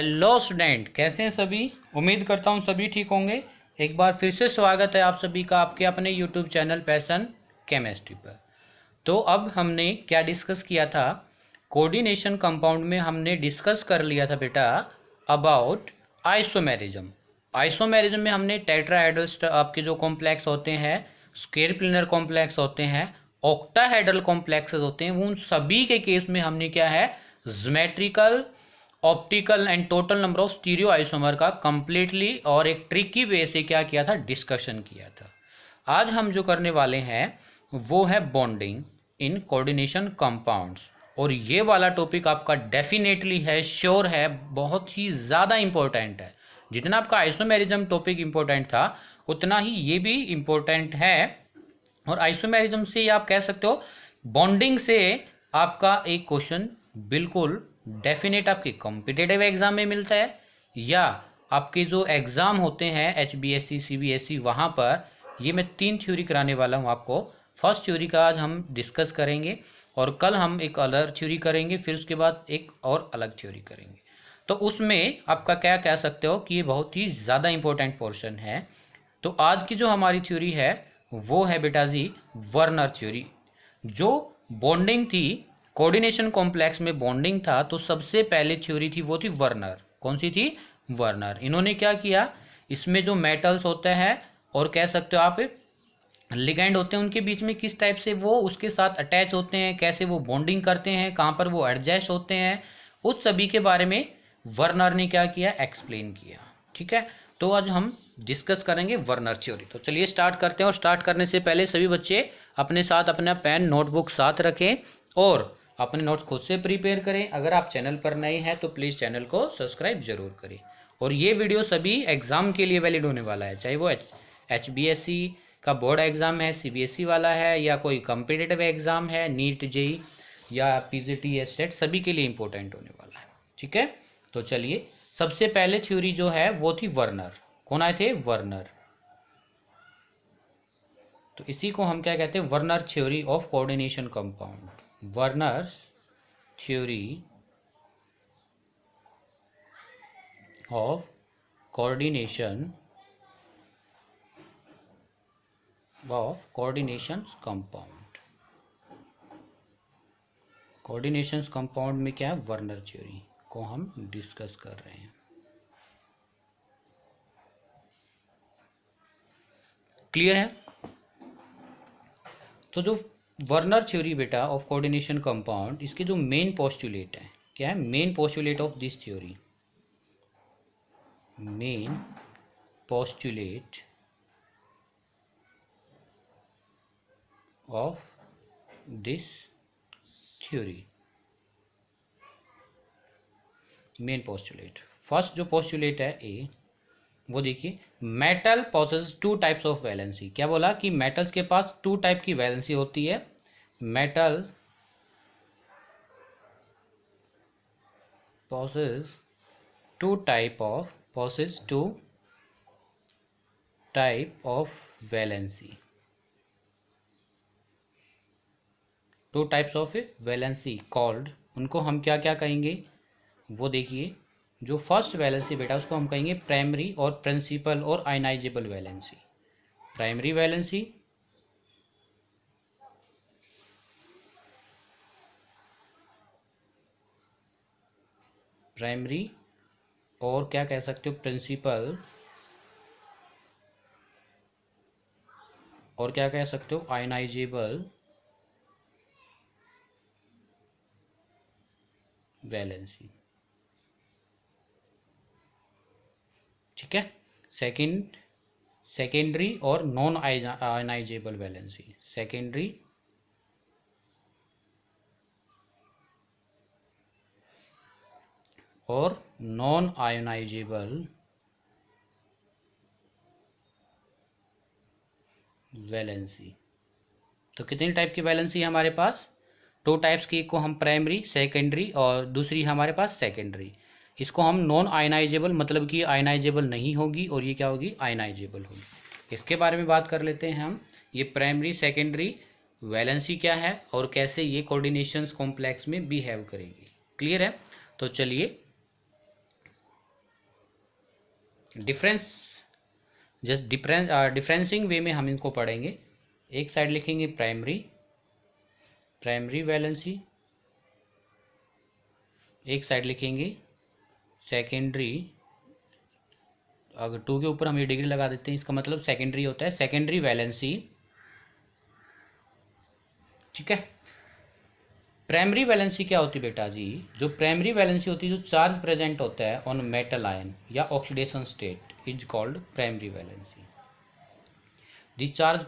Hello student, कैसे हैं सभी। उम्मीद करता हूं सभी ठीक होंगे। एक बार फिर से स्वागत है आप सभी का आपके अपने यूट्यूब चैनल पैशन केमिस्ट्री पर। तो अब हमने क्या डिस्कस किया था, कोऑर्डिनेशन कंपाउंड में हमने डिस्कस कर लिया था बेटा अबाउट आइसोमेरिज्म। आइसोमेरिज्म में हमने टेट्राहेड्रल आपके जो कॉम्प्लेक्स होते हैं, स्क्वायर प्लेनर कॉम्प्लेक्स होते हैं, ऑक्टाहेड्रल कॉम्प्लेक्सेस होते हैं, उन सभी के केस में हमने क्या है, geometrical, optical and total number of stereo isomer का कंप्लीटली और एक ट्रिकी वे से क्या किया था, डिस्कशन किया था। आज हम जो करने वाले हैं वो है बॉन्डिंग इन कोऑर्डिनेशन कंपाउंड्स। और ये वाला टॉपिक आपका डेफिनेटली है, श्योर है, बहुत ही ज़्यादा इंपॉर्टेंट है। जितना आपका आइसोमेरिज्म टॉपिक इंपॉर्टेंट था उतना ही ये भी इंपॉर्टेंट है। और आइसोमेरिज्म से आप कह सकते हो, बॉन्डिंग से आपका एक क्वेश्चन बिल्कुल डेफिनेट आपके कॉम्पिटिटिव एग्जाम में मिलता है, या आपके जो एग्ज़ाम होते हैं HBSC CBSE वहाँ पर। ये मैं 3 थ्योरी कराने वाला हूँ आपको। फर्स्ट थ्योरी का आज हम डिस्कस करेंगे और कल हम एक अलग थ्योरी करेंगे, फिर उसके बाद एक और अलग थ्योरी करेंगे। तो उसमें आपका क्या कह सकते हो कि ये बहुत ही ज़्यादा इंपॉर्टेंट पोर्शन है। तो आज की जो हमारी थ्योरी है वो है बेटा जी वर्नर थ्योरी। जो बॉन्डिंग थी, कोऑर्डिनेशन कॉम्प्लेक्स में बॉन्डिंग था, तो सबसे पहले थ्योरी थी वो थी वर्नर। कौन सी थी? वर्नर। इन्होंने क्या किया, इसमें जो मेटल्स होते हैं और कह सकते हो आप लिगेंड होते हैं, उनके बीच में किस टाइप से वो उसके साथ अटैच होते हैं, कैसे वो बॉन्डिंग करते हैं, कहाँ पर वो एडजस्ट होते हैं, उस सभी के बारे में वर्नर ने क्या किया, एक्सप्लेन किया। ठीक है, तो आज हम डिस्कस करेंगे वर्नर थ्योरी। तो चलिए स्टार्ट करते हैं। और स्टार्ट करने से पहले सभी बच्चे अपने साथ अपना पेन नोटबुक साथ रखें और अपने नोट्स खुद से प्रिपेयर करें। अगर आप चैनल पर नए हैं तो प्लीज़ चैनल को सब्सक्राइब जरूर करें। और ये वीडियो सभी एग्ज़ाम के लिए वैलिड होने वाला है, चाहे वो HBSC का बोर्ड एग्ज़ाम है, CBSE वाला है, या कोई कम्पिटिटिव एग्ज़ाम है, नीट JEE या PGT STET, सभी के लिए इम्पोर्टेंट होने वाला है। ठीक है, तो चलिए सबसे पहले थ्योरी जो है वो थी वर्नर। कौन आए थे? वर्नर। तो इसी को हम क्या कहते हैं, Werner theory of coordination compound. Werner theory of coordination compound. Coordination compound में क्या है, वर्नर थ्योरी को हम डिस्कस कर रहे हैं। क्लियर है? तो जो वर्नर थ्योरी बेटा ऑफ कोऑर्डिनेशन कंपाउंड, इसके जो मेन पोस्टुलेट है, क्या है main postulate of this theory? Main postulate of this theory. Main postulate, first जो पोस्टुलेट है ए, वो देखिए, metal possesses 2 types of valency. क्या बोला कि मेटल्स के पास 2 टाइप की वैलेंसी होती है। Metal possesses 2 type of valency. 2 types of valency called, उनको हम क्या क्या कहेंगे वो देखिए। जो फर्स्ट वैलेंसी बेटा उसको हम कहेंगे प्राइमरी और प्रिंसिपल और ionisable valency. Primary valency, primary, और क्या कह सकते हो प्रिंसिपल, और क्या कह सकते हो आयनाइजेबल वैलेंसी। ठीक है, सेकेंडरी और नॉन आयनाइजेबल वैलेंसी। सेकेंडरी और नॉन आयोनाइजेबल वैलेंसी। तो कितनी टाइप की वैलेंसी है हमारे पास? 2 टाइप्स की, एक को हम प्राइमरी सेकेंडरी और दूसरी हमारे पास सेकेंडरी। इसको हम नॉन आयनाइजेबल, मतलब कि आयनाइजेबल नहीं होगी, और ये क्या होगी, आयनाइजेबल होगी। इसके बारे में बात कर लेते हैं हम। ये प्राइमरी सेकेंडरी वैलेंसी क्या है और कैसे ये कोऑर्डिनेशन कॉम्प्लेक्स में बिहेव करेगी। क्लियर है? तो चलिए डिफरेंस जस्ट डिफरेंसिंग वे में हम इनको पढ़ेंगे। एक साइड लिखेंगे प्राइमरी वैलेंसी, एक साइड लिखेंगे सेकेंडरी। अगर 2 के ऊपर हम ये डिग्री लगा देते हैं, इसका मतलब सेकेंडरी होता है सेकेंडरी वैलेंसी, ठीक है। प्राइमरी वैलेंसी क्या होती है बेटा जी? जो प्राइमरी वैलेंसी होती है, जो चार्ज प्रेजेंट होता है ऑन मेटल आयन या oxidation state, is called primary valency. The charge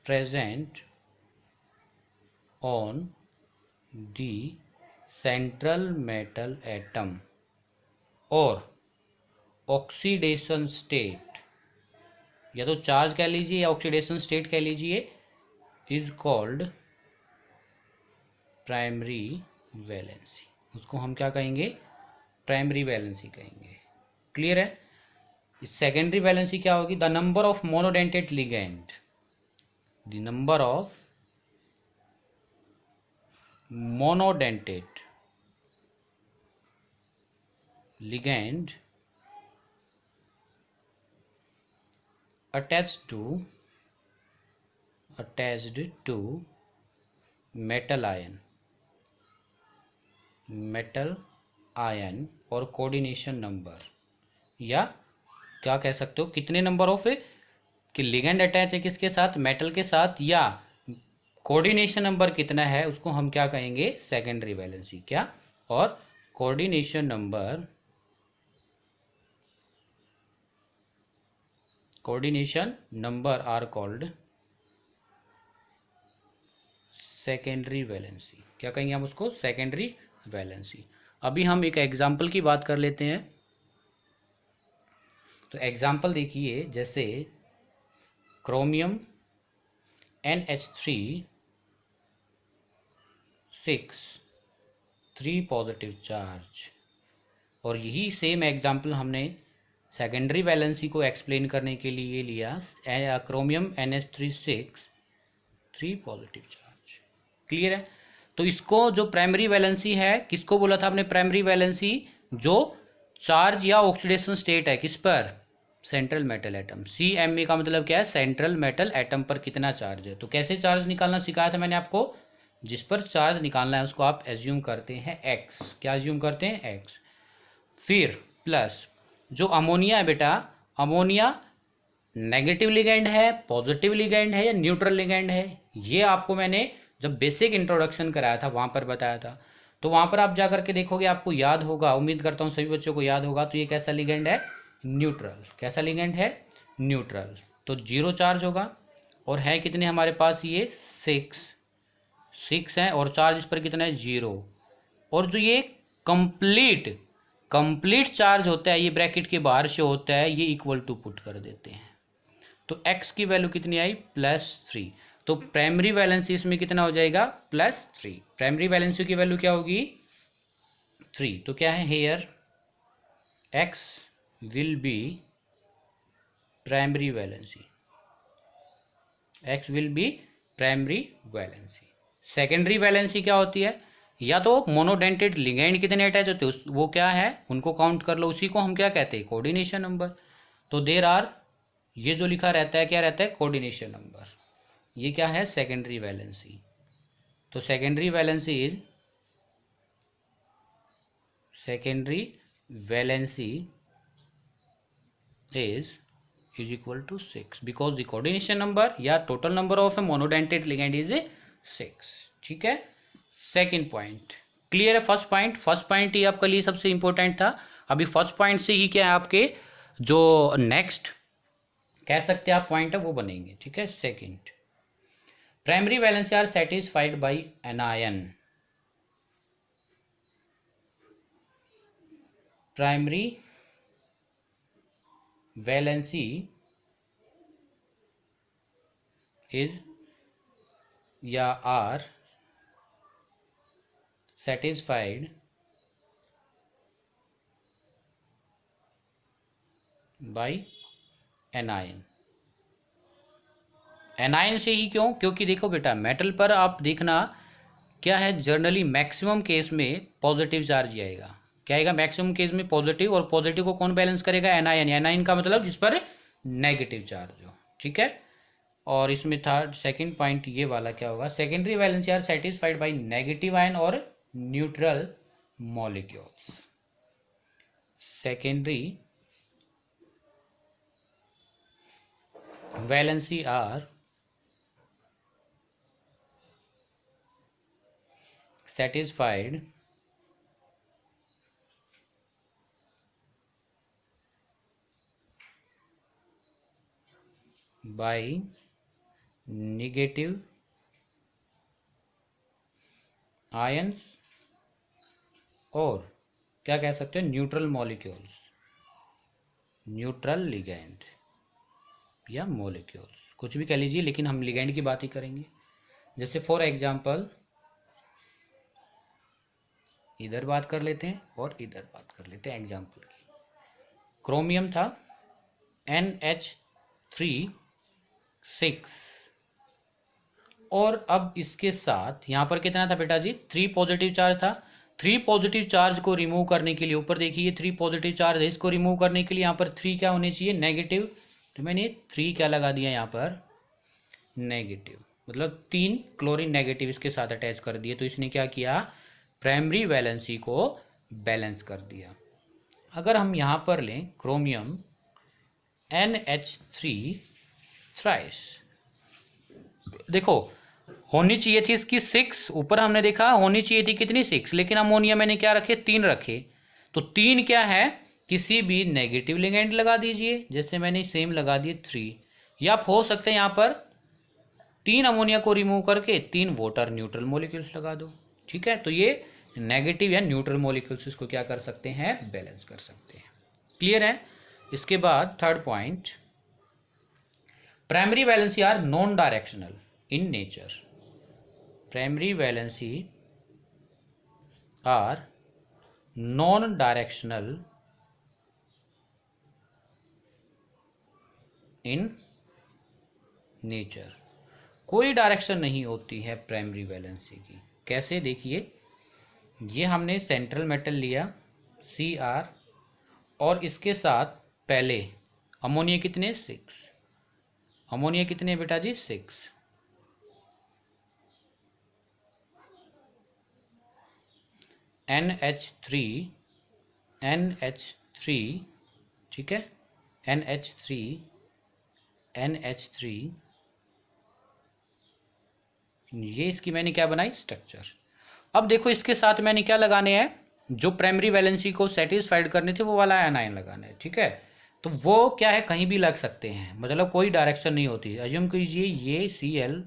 present on the central metal atom और ऑक्सीडेशन स्टेट, या तो चार्ज कह लीजिए या ऑक्सीडेशन स्टेट कह लीजिए, इज कॉल्ड प्राइमरी वैलेंसी। उसको हम क्या कहेंगे? प्राइमरी वैलेंसी कहेंगे। क्लियर है? सेकेंडरी वैलेंसी क्या होगी? The number of monodentate ligand, the number of monodentate ligand attached to metal ion और कोऑर्डिनेशन नंबर, या क्या कह सकते हो, कितने नंबर ऑफ कि लिगेंड अटैच है किसके साथ? मेटल के साथ, या कोऑर्डिनेशन नंबर कितना है, उसको हम क्या कहेंगे? Secondary valency. क्या? और coordination number are called secondary valency. क्या कहेंगे हम उसको? Secondary valency. अभी हम एक एग्जाम्पल की बात कर लेते हैं। तो एग्जाम्पल देखिए, जैसे क्रोमियम NH3 6 3 पॉजिटिव चार्ज, और यही सेम एग्जाम्पल हमने सेकेंडरी वैलेंसी को एक्सप्लेन करने के लिए लिया, chromium NH3 6 3 positive charge. Clear है? तो इसको जो प्राइमरी वैलेंसी है, किसको बोला था आपने प्राइमरी वैलेंसी? जो चार्ज या ऑक्सीडेशन स्टेट है किस पर? Central metal atom. CME का मतलब क्या है? सेंट्रल मेटल एटम पर कितना चार्ज है। तो कैसे चार्ज निकालना सिखाया था मैंने आपको? जिस पर चार्ज निकालना है उसको आप एज्यूम करते हैं X। क्या एज्यूम करते हैं? X। फिर प्लस जो अमोनिया है बेटा, अमोनिया नेगेटिव लिगेंड है, पॉजिटिव लिगेंड है, या न्यूट्रल लिगेंड है? ये आपको मैंने जब बेसिक इंट्रोडक्शन कराया था वहाँ पर बताया था। तो वहाँ पर आप जा करके देखोगे, आपको याद होगा, उम्मीद करता हूँ सभी बच्चों को याद होगा। तो ये कैसा लिगेंड है? न्यूट्रल। कैसा लिगेंड है? न्यूट्रल। तो 0 चार्ज होगा, और है कितने हमारे पास? ये 6 है, और चार्ज इस पर कितना है? 0। और जो ये कंप्लीट चार्ज होता है, ये ब्रैकेट के बाहर से होता है, ये इक्वल टू पुट कर देते हैं। तो X की वैल्यू कितनी आई? +3। तो प्राइमरी वैलेंसी इसमें कितना हो जाएगा? +3। प्राइमरी वैलेंसी की वैल्यू क्या होगी? 3। तो क्या है here? X will be primary valency. X will be primary valency. Secondary valency क्या होती है? या तो मोनोडेंटेड लिगेंड कितने अटैच होते हैं, वो क्या है, उनको काउंट कर लो, उसी को हम क्या कहते हैं? Coordination number. तो देयर आर, ये जो लिखा रहता है क्या रहता है? Coordination number. ये क्या है? Secondary valency. तो secondary valency is equal to 6 because the coordination number या total number of a monodentate ligand is 6। ठीक है? सेकेंड पॉइंट क्लियर है? फर्स्ट पॉइंट ही आपके लिए सबसे इंपॉर्टेंट था। अभी फर्स्ट पॉइंट से ही क्या है, आपके जो नेक्स्ट कह सकते हैं आप पॉइंट है वो बनेंगे। ठीक है? Second, primary valency are satisfied by anion. Primary valency is या are satisfied by anion। Anion से ही क्यों? क्योंकि देखो बेटा, मेटल पर आप देखना क्या है, जनरली मैक्सिमम केस में पॉजिटिव चार्ज आएगा। क्या आएगा मैक्सिमम केस में पॉजिटिव, और पॉजिटिव को कौन बैलेंस करेगा, एनायन। एनायन का मतलब जिस पर नेगेटिव चार्ज हो, ठीक है। और इसमें थर्ड सेकंड पॉइंट ये वाला क्या होगा, secondary valency are satisfied by negative ion और neutral molecules. Secondary valency are satisfied by negative ions और क्या कह सकते हैं, न्यूट्रल मॉलिक्यूल्स, न्यूट्रल लिगैंड या मॉलिक्यूल्स, कुछ भी कह लीजिए, लेकिन हम लिगैंड की बात ही करेंगे। जैसे फॉर एग्जांपल इधर बात कर लेते हैं और इधर बात कर लेते हैं एग्जांपल की। क्रोमियम था NH3 और अब इसके साथ यहाँ पर कितना था बेटा जी, 3 पॉजिटिव चार्ज था। 3 पॉजिटिव चार्ज को रिमूव करने के लिए, ऊपर देखिए 3 पॉजिटिव चार्ज है, इसको रिमूव करने के लिए यहाँ पर 3 क्या होने चाहिए, नेगेटिव। तो मैंने 3 क्या लगा दिया यहाँ पर, नेगेटिव, मतलब 3 क्लोरीन नेगेटिव इसके साथ अटैच कर दिए। तो इसने क्या किया, प्राइमरी वैलेंसी को बैलेंस कर दिया। अगर हम यहाँ पर लें क्रोमियम NH3 थ्राइस, देखो होनी चाहिए थी इसकी 6, ऊपर हमने देखा होनी चाहिए थी कितनी 6, लेकिन अमोनिया मैंने क्या रखे, 3 रखे। तो 3 क्या है, किसी भी नेगेटिव लिगेंड लगा दीजिए, जैसे मैंने सेम लगा दिए 3, या आप हो सकते हैं यहाँ पर 3 अमोनिया को रिमूव करके 3 वाटर न्यूट्रल मॉलिक्यूल्स लगा दो, ठीक है। तो ये नेगेटिव या न्यूट्रल मॉलिक्यूल्स इसको क्या कर सकते हैं, बैलेंस कर सकते हैं। क्लियर है। इसके बाद third point, primary valency are non directional in nature. Primary valency are non directional in nature, कोई डायरेक्शन नहीं होती है प्राइमरी वैलेंसी की। कैसे, देखिए ये हमने सेंट्रल मेटल लिया Cr और इसके साथ पहले अमोनिया कितने, 6, अमोनिया कितने बेटा जी, 6, NH3 ठीक है, NH3 ये इसकी मैंने क्या बनाई, स्ट्रक्चर। अब देखो इसके साथ मैंने क्या लगाने हैं, जो प्राइमरी वैलेंसी को सेटिस्फाइड करने थे वो वाला एनायन लगाना है, ठीक है। तो वो क्या है, कहीं भी लग सकते हैं, मतलब कोई डायरेक्शन नहीं होती। अज्यूम कीजिए ये Cl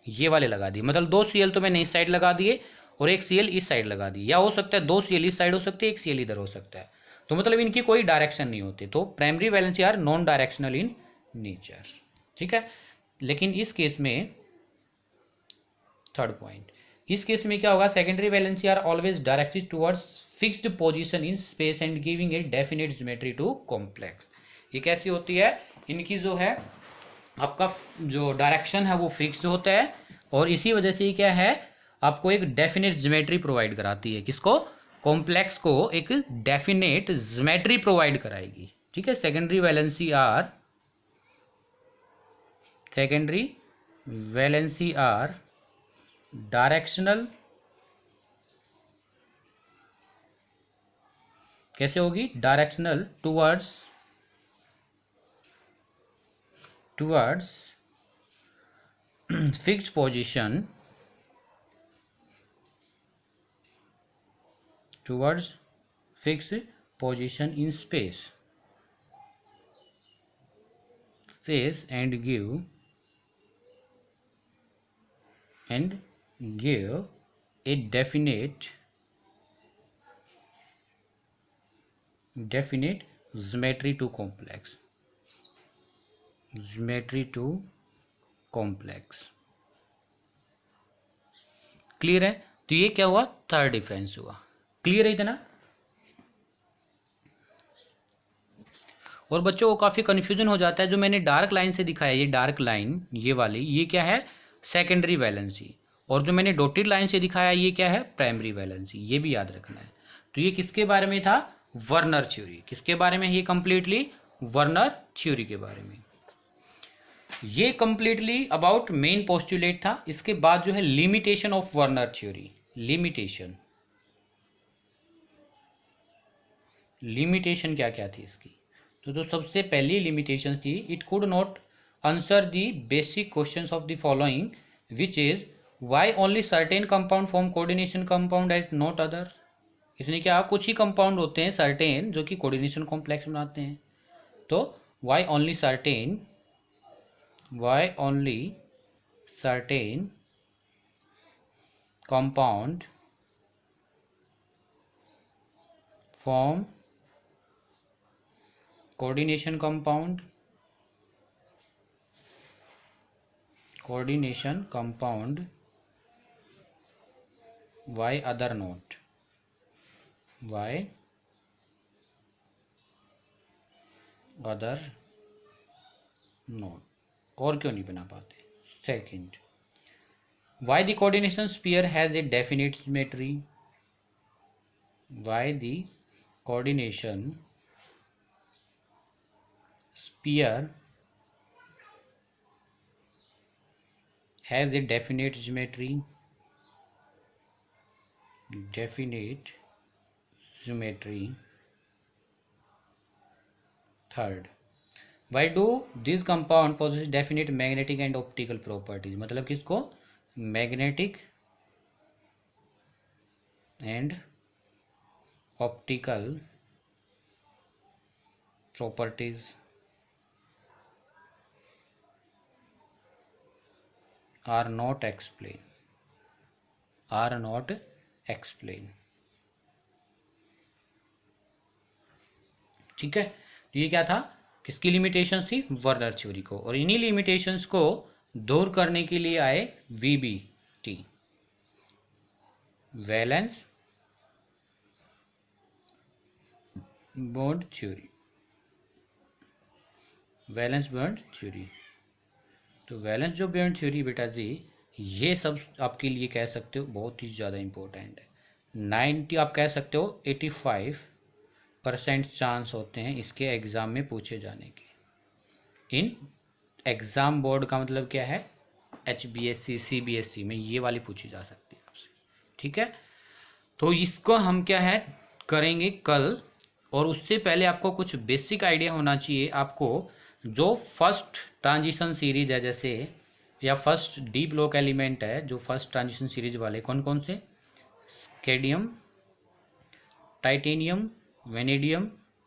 ये वाले लगा दिए, मतलब 2 Cl तो मैंने इस साइड लगा दिए और एक Cl इस साइड लगा दिए, या हो सकता है 2 Cl इस साइड हो सकते हैं, एक Cl इधर हो सकता है। तो मतलब इनकी कोई डायरेक्शन नहीं होती। तो primary valency are non directional in nature, ठीक है। लेकिन इस केस में थर्ड पॉइंट, इस केस में क्या होगा, secondary valency are always directed towards fixed position in space and giving a definite geometry to complex. ये कैसी होती है, इनकी जो है आपका जो डायरेक्शन है वो फिक्स्ड होता है, और इसी वजह से क्या है, आपको एक डेफिनेट ज्योमेट्री प्रोवाइड कराती है। किसको, कॉम्प्लेक्स को एक डेफिनेट ज्योमेट्री प्रोवाइड कराएगी, ठीक है। सेकेंडरी वैलेंसी आर डायरेक्शनल, कैसे होगी, directional towards fixed position, towards fixed position in space and give a definite geometry to complex, clear है। तो ये क्या हुआ, थर्ड डिफरेंस हुआ। क्लियर है इतना। और बच्चों को काफ़ी कन्फ्यूजन हो जाता है, जो मैंने डार्क लाइन से दिखाया, ये डार्क लाइन ये वाली, ये क्या है, सेकेंडरी वैलेंसी, और जो मैंने डॉटेड लाइन से दिखाया ये क्या है, प्राइमरी वैलेंसी, ये भी याद रखना है। तो ये किसके बारे में था, वर्नर थ्योरी। किसके बारे में, ये कंप्लीटली वर्नर थ्योरी के बारे में। ये कंप्लीटली अबाउट मेन पोस्टुलेट था। इसके बाद जो है limitation of Werner theory, limitation क्या क्या थी इसकी। तो जो सबसे पहली लिमिटेशन थी, it could not answer the basic questions of the following which is why only certain compound form coordination compound at not other. इसने क्या, कुछ ही कंपाउंड होते हैं सर्टेन जो कि कोऑर्डिनेशन कॉम्प्लेक्स बनाते हैं। तो why only certain compound form coordination compound why other not, why other not, और क्यों नहीं बना पाते। Second, why the coordination sphere has a definite symmetry, why the coordination sphere has a definite symmetry, third, why do this compound possess definite magnetic and optical properties, मतलब किसको, magnetic and optical properties. Are not explain. ठीक है, तो ये क्या था, किसकी limitations थी, वर्नर थ्योरी को। और इन्हीं लिमिटेशंस को दूर करने के लिए आए VBT, वैलेंस बॉन्ड थ्योरी, तो वैलेंस जो बॉन्ड थ्योरी बेटा जी, ये सब आपके लिए कह सकते हो बहुत ही ज़्यादा इंपॉर्टेंट है। 90 आप कह सकते हो 85% चांस होते हैं इसके एग्ज़ाम में पूछे जाने के। इन एग्ज़ाम बोर्ड का मतलब क्या है, HBSC CBSE में ये वाली पूछी जा सकती है आपसे। ठीक है, तो इसको हम क्या है करेंगे कल। और उससे पहले आपको कुछ बेसिक आइडिया होना चाहिए। आपको जो फर्स्ट ट्रांजिशन सीरीज है, जैसे या फर्स्ट डी ब्लॉक एलिमेंट है, जो फर्स्ट ट्रांजिशन सीरीज वाले कौन कौन से, स्केडियम, titanium, vanadium,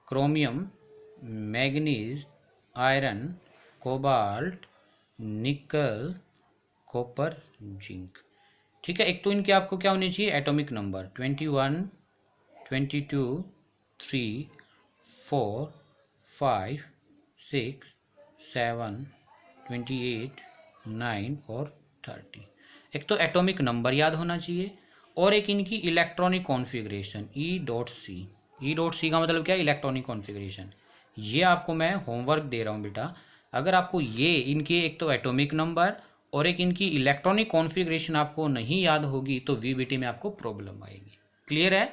chromium, manganese, iron, cobalt, निकल, कॉपर, जिंक। ठीक है, एक तो इनके आपको क्या होनी चाहिए, एटॉमिक नंबर 21, 22, 3, 4, 5, 6, 7, 28, 9 और 30। एक तो एटॉमिक नंबर याद होना चाहिए और एक इनकी इलेक्ट्रॉनिक कॉन्फ़िगरेशन E.C का मतलब क्या है, इलेक्ट्रॉनिक कॉन्फ़िगरेशन। ये आपको मैं होमवर्क दे रहा हूँ बेटा। अगर आपको ये इनके एक तो एटॉमिक नंबर और एक इनकी इलेक्ट्रॉनिक कॉन्फ़िगरेशन आपको नहीं याद होगी तो VBT में आपको प्रॉब्लम आएगी। क्लियर है,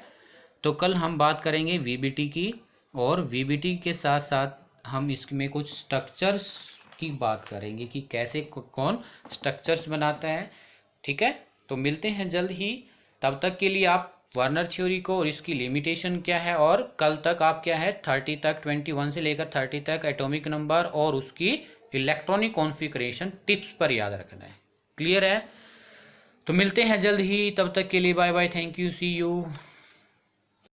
तो कल हम बात करेंगे VBT की, और VBT के साथ साथ हम इसमें कुछ स्ट्रक्चर्स की बात करेंगे कि कैसे कौन स्ट्रक्चर्स बनाता है। ठीक है, तो मिलते हैं जल्द ही। तब तक के लिए आप वर्नर थ्योरी को और इसकी लिमिटेशन क्या है, और कल तक आप क्या है 30 तक, 21 से लेकर 30 तक एटॉमिक नंबर और उसकी इलेक्ट्रॉनिक कॉन्फ़िगरेशन टिप्स पर याद रखना है। क्लियर है, तो मिलते हैं जल्द ही। तब तक के लिए bye bye, thank you, see you.